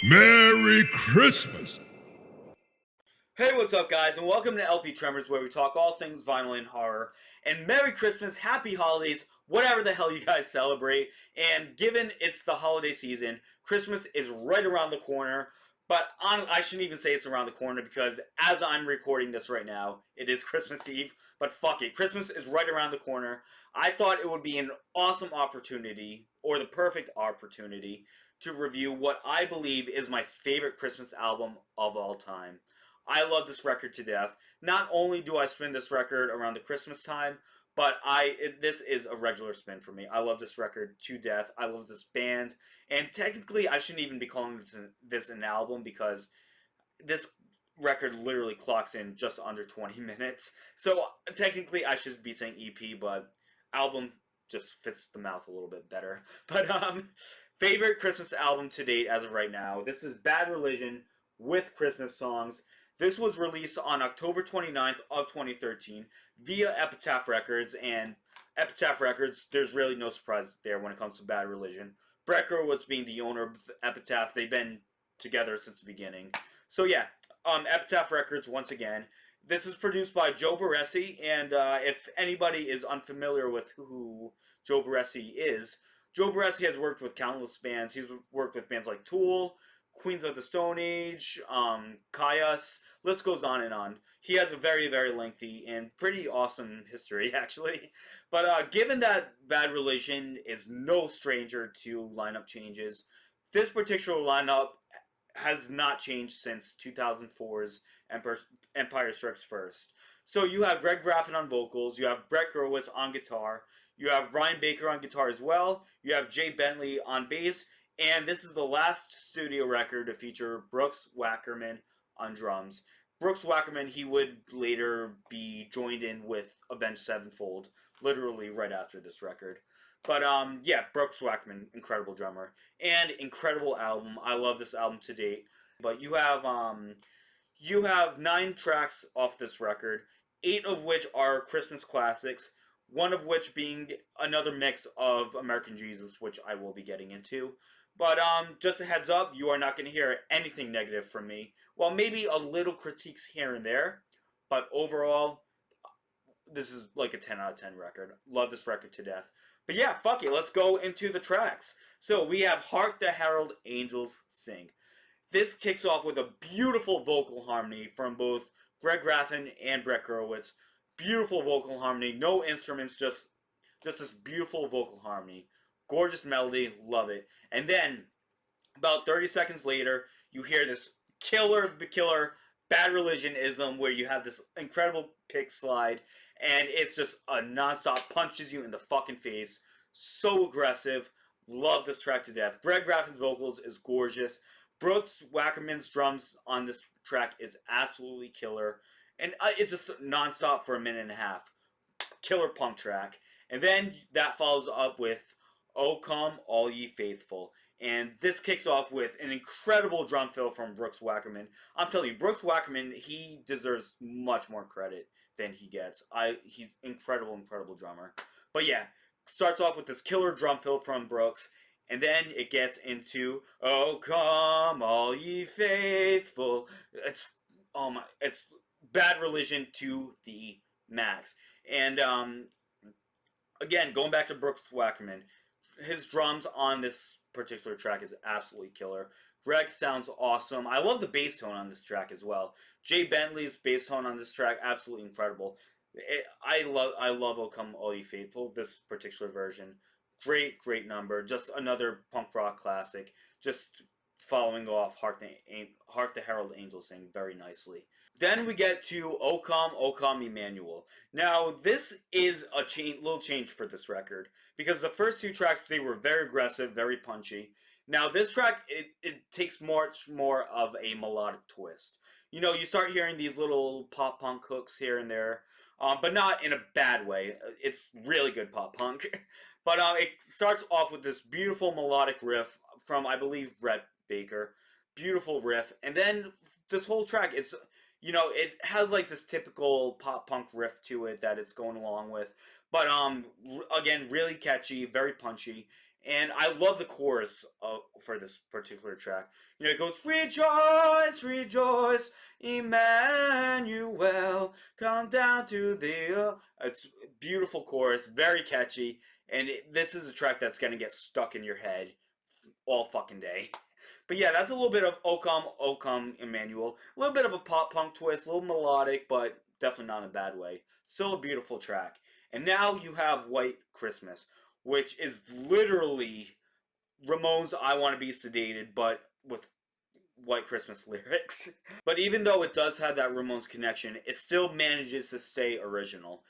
Merry Christmas! Hey, what's up, guys, and welcome to LP Tremors, where we talk all things vinyl and horror. And Merry Christmas, Happy Holidays, whatever the hell you guys celebrate. And given it's the holiday season, Christmas is right around the corner. But I shouldn't even say it's around the corner because as I'm recording this right now, it is Christmas Eve. But fuck it, Christmas is right around the corner. I thought it would be an awesome opportunity, or the perfect opportunity, to review what I believe is my favorite Christmas album of all time. I love this record to death. Not only do I spin this record around the Christmas time, but this is a regular spin for me. I love this record to death. I love this band, and technically, I shouldn't even be calling this an album because this record literally clocks in just under 20 minutes. So technically, I should be saying EP, but album just fits the mouth a little bit better. But favorite Christmas album to date as of right now. This is Bad Religion with Christmas songs. This was released on October 29th of 2013 via Epitaph Records, and Epitaph Records, there's really no surprise there when it comes to Bad Religion. Brett Gurewitz being the owner of Epitaph, they've been together since the beginning. So yeah, Epitaph Records once again. This is produced by Joe Barresi, and if anybody is unfamiliar with who Joe Barresi is, Joe Barresi has worked with countless bands. He's worked with bands like Tool, Queens of the Stone Age, Kyuss. List goes on and on. He has a very, very lengthy and pretty awesome history, actually. But given that Bad Religion is no stranger to lineup changes, this particular lineup has not changed since 2004's Empire Strikes First. So you have Greg Graffin on vocals, you have Brett Gurewitz on guitar, you have Brian Baker on guitar as well, you have Jay Bentley on bass, and this is the last studio record to feature Brooks Wackerman on drums. Brooks Wackerman, he would later be joined in with Avenged Sevenfold, literally right after this record. But yeah, Brooks Wackerman, incredible drummer and incredible album. I love this album to date. But you have 9 tracks off this record, 8 of which are Christmas classics. One of which being another mix of American Jesus, which I will be getting into. But just a heads up, you are not going to hear anything negative from me. Well, maybe a little critiques here and there, but overall, this is like a 10 out of 10 record. Love this record to death. But yeah, fuck it, let's go into the tracks. So we have Hark the Herald Angels Sing. This kicks off with a beautiful vocal harmony from both Greg Graffin and Brett Gurewitz. Beautiful vocal harmony, no instruments, just this beautiful vocal harmony. Gorgeous melody, love it. And then about 30 seconds later, you hear this killer Bad Religionism where you have this incredible pick slide, and it's just a nonstop punches you in the fucking face. So aggressive. Love this track to death. Greg Graffin's vocals is gorgeous. Brooks Wackerman's drums on this track is absolutely killer. And it's just nonstop for a minute and a half. Killer punk track. And then that follows up with O Come All Ye Faithful. And this kicks off with an incredible drum fill from Brooks Wackerman. I'm telling you, Brooks Wackerman, he deserves much more credit than he gets. He's incredible, incredible drummer. But yeah, starts off with this killer drum fill from Brooks, and then it gets into "Oh Come All Ye Faithful." It's Bad Religion to the max. And again, going back to Brooks Wackerman, his drums on this particular track is absolutely killer. Greg sounds awesome. I love the bass tone on this track as well. Jay Bentley's bass tone on this track, absolutely incredible. I love "O Come All Ye Faithful." This particular version, great number. Just another punk rock classic. Just following off Hark the Herald Angels Sing very nicely. Then we get to O Come Emmanuel. Now, this is a little change for this record because the first 2 tracks they were very aggressive, very punchy. Now, this track it takes much more of a melodic twist. You know, you start hearing these little pop punk hooks here and there, but not in a bad way. It's really good pop punk. But it starts off with this beautiful melodic riff from, I believe, Brett Baker. Beautiful riff. And then this whole track, it has like this typical pop punk riff to it that it's going along with. But again, really catchy, very punchy. And I love the chorus for this particular track. You know, it goes, "Rejoice, rejoice, Emmanuel, come down to the." It's a beautiful chorus, very catchy, and this is a track that's gonna get stuck in your head all fucking day. But yeah, that's a little bit of O Come, O Come, Emmanuel. A little bit of a pop punk twist, a little melodic, but definitely not in a bad way. Still a beautiful track. And now you have White Christmas, which is literally Ramones' I Want to Be Sedated, but with White Christmas lyrics. But even though it does have that Ramones connection, it still manages to stay original.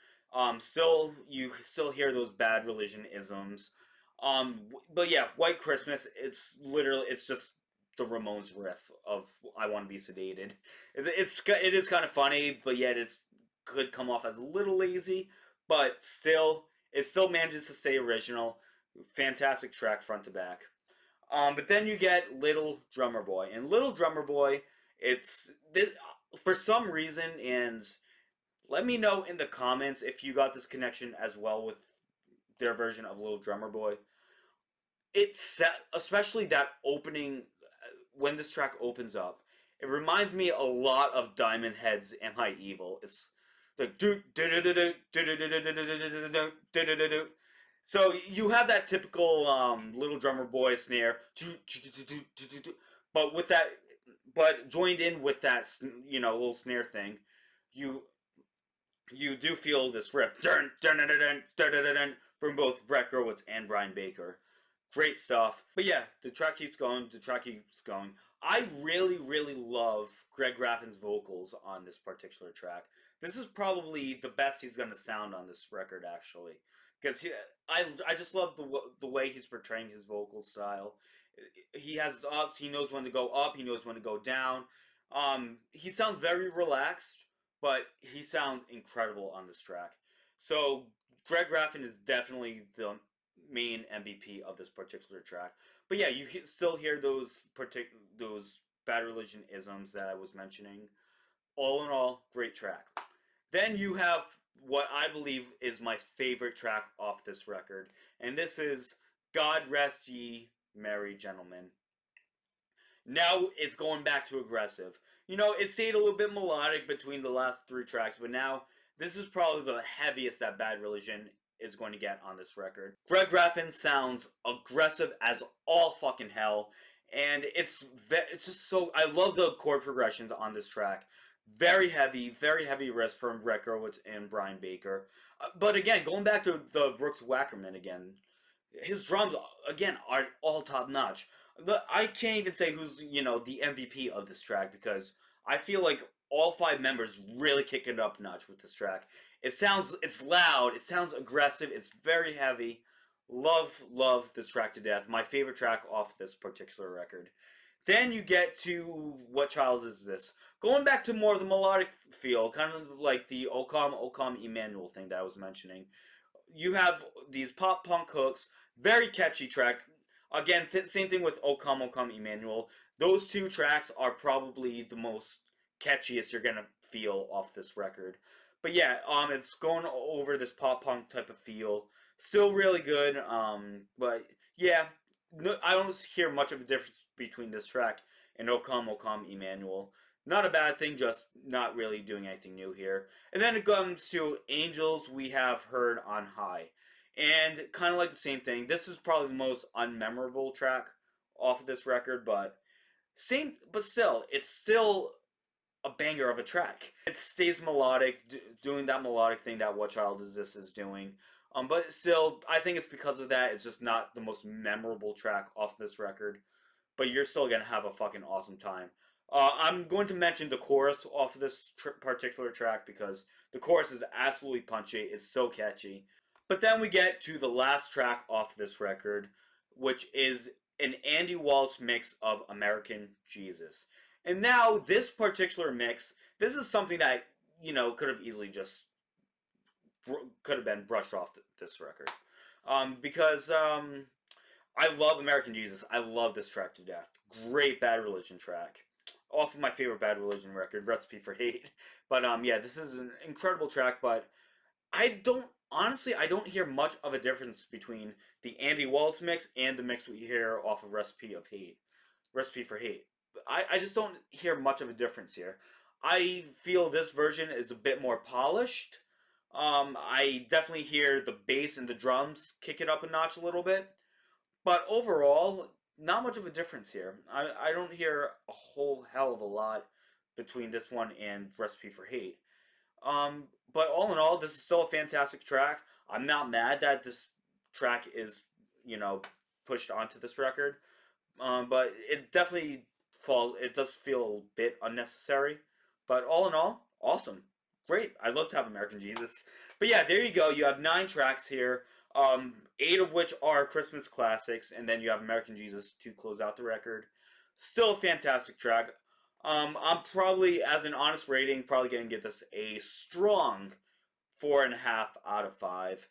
Still, you still hear those Bad Religion isms. But yeah, White Christmas, it's just the Ramones riff of I Want to Be Sedated. It is kind of funny, but yet it's could come off as a little lazy, but still, it still manages to stay original. Fantastic track front to back. But then you get Little Drummer Boy, and Little Drummer Boy, it's this, for some reason, and let me know in the comments if you got this connection as well with their version of Little Drummer Boy. It's set, especially that opening when this track opens up. It reminds me a lot of Diamond Head's "Am I Evil?" It's like do do do do do do do do do do do do do do. So you have that typical little drummer boy snare, but with that, but joined in with that little snare thing, you you do feel this riff dun, dun, dun, dun, dun, dun, dun, dun, from both Brett Gurewitz and Brian Baker. Great stuff. But yeah, the track keeps going. The track keeps going. I really, really love Greg Graffin's vocals on this particular track. This is probably the best he's going to sound on this record, actually, because I just love the way he's portraying his vocal style. He has ups. He knows when to go up. He knows when to go down. He sounds very relaxed, but he sounds incredible on this track. So Greg Graffin is definitely the main MVP of this particular track. But yeah, you still hear those Bad Religion isms that I was mentioning. All in all, great track. Then you have what I believe is my favorite track off this record, and this is "God Rest Ye Merry Gentlemen." Now it's going back to aggressive. You know, it stayed a little bit melodic between the last three tracks, but now this is probably the heaviest that Bad Religion is going to get on this record. Greg Graffin sounds aggressive as all fucking hell, and it's just so. I love the chord progressions on this track. Very heavy riff from Brett Gurewitz and Brian Baker. But again, going back to the Brooks Wackerman again, his drums again are all top notch. I can't even say who's the MVP of this track because I feel like all five members really kick it up notch with this track. It's loud, it sounds aggressive, it's very heavy. Love this track to death. My favorite track off this particular record. Then you get to What Child Is This? Going back to more of the melodic feel, kind of like the O Come Emmanuel thing that I was mentioning. You have these pop punk hooks, very catchy track. Again, same thing with O Come Emmanuel. Those two tracks are probably the most catchiest you're gonna feel off this record. But yeah, it's going over this pop punk type of feel. Still really good. But yeah, no, I don't hear much of a difference between this track and O Come Emmanuel. Not a bad thing, just not really doing anything new here. And then it comes to Angels We Have Heard on High. And kind of like the same thing. This is probably the most unmemorable track off of this record, but still, it's still a banger of a track. It stays melodic, doing that melodic thing that What Child Is This is doing. But still, I think it's because of that. It's just not the most memorable track off this record. But you're still gonna have a fucking awesome time. I'm going to mention the chorus off of this particular track because the chorus is absolutely punchy. It's so catchy. But then we get to the last track off this record, which is an Andy Wallace mix of American Jesus. And now this particular mix, this is something that could have easily just could have been brushed off this record, because I love American Jesus. I love this track to death. Great Bad Religion track. Off of my favorite Bad Religion record, Recipe for Hate. But yeah, this is an incredible track, but I don't hear much of a difference between the Andy Wallace mix and the mix we hear off of Recipe for Hate. I just don't hear much of a difference here. I feel this version is a bit more polished. I definitely hear the bass and the drums kick it up a notch a little bit, but overall, not much of a difference here. I don't hear a whole hell of a lot between this one and Recipe for Hate. But all in all, this is still a fantastic track. I'm not mad that this track is, you know, pushed onto this record. But it definitely falls. It does feel a bit unnecessary. But all in all, awesome, great. I'd love to have American Jesus. But yeah, there you go. You have 9 tracks here. 8 of which are Christmas classics, and then you have American Jesus to close out the record. Still a fantastic track. I'm probably, as an honest rating, probably gonna give this a strong 4.5 out of 5.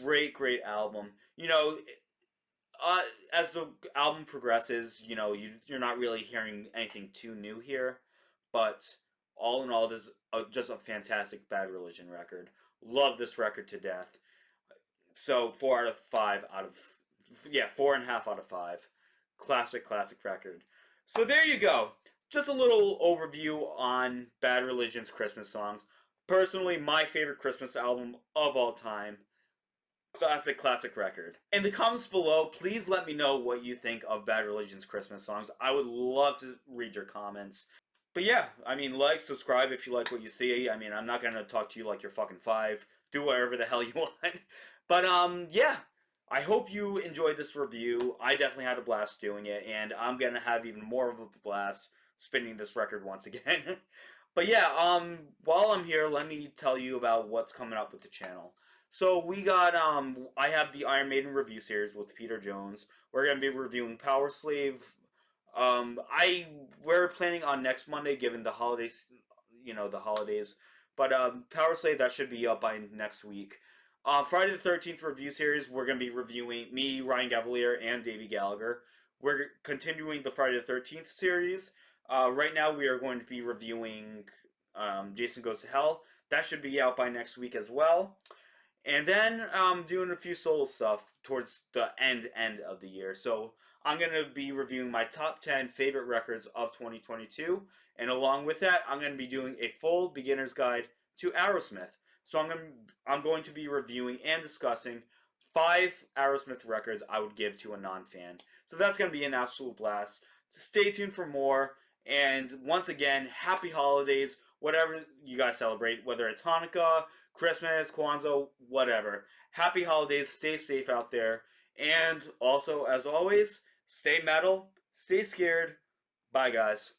Great, great album. As the album progresses, you're not really hearing anything too new here, but all in all, this is just a fantastic Bad Religion record. Love this record to death. So 4.5 out of 5. Classic, classic record. So there you go. Just a little overview on Bad Religion's Christmas songs. Personally, my favorite Christmas album of all time. Classic, classic record. In the comments below, please let me know what you think of Bad Religion's Christmas songs. I would love to read your comments. But yeah, I mean, like, subscribe if you like what you see. I mean, I'm not gonna talk to you like you're fucking 5. Do whatever the hell you want. But yeah, I hope you enjoyed this review. I definitely had a blast doing it, and I'm gonna have even more of a blast spinning this record once again. But yeah, while I'm here, let me tell you about what's coming up with the channel. So we got I have the Iron Maiden review series with Peter Jones. We're gonna be reviewing Power Slave. We're planning on next Monday, given the holidays, the holidays. But Power Slave, that should be up by next week. Friday the 13th review series, we're gonna be reviewing me, Ryan Gavalier, and Davey Gallagher. We're continuing the Friday the 13th series. Right now, we are going to be reviewing Jason Goes to Hell. That should be out by next week as well. And then doing a few solo stuff towards the end of the year. So I'm going to be reviewing my top 10 favorite records of 2022. And along with that, I'm going to be doing a full beginner's guide to Aerosmith. So I'm going to be reviewing and discussing 5 Aerosmith records I would give to a non-fan. So that's going to be an absolute blast. So stay tuned for more. And once again, happy holidays, whatever you guys celebrate, whether it's Hanukkah, Christmas, Kwanzaa, whatever. Happy holidays, stay safe out there. And also, as always, stay metal, stay scared. Bye, guys.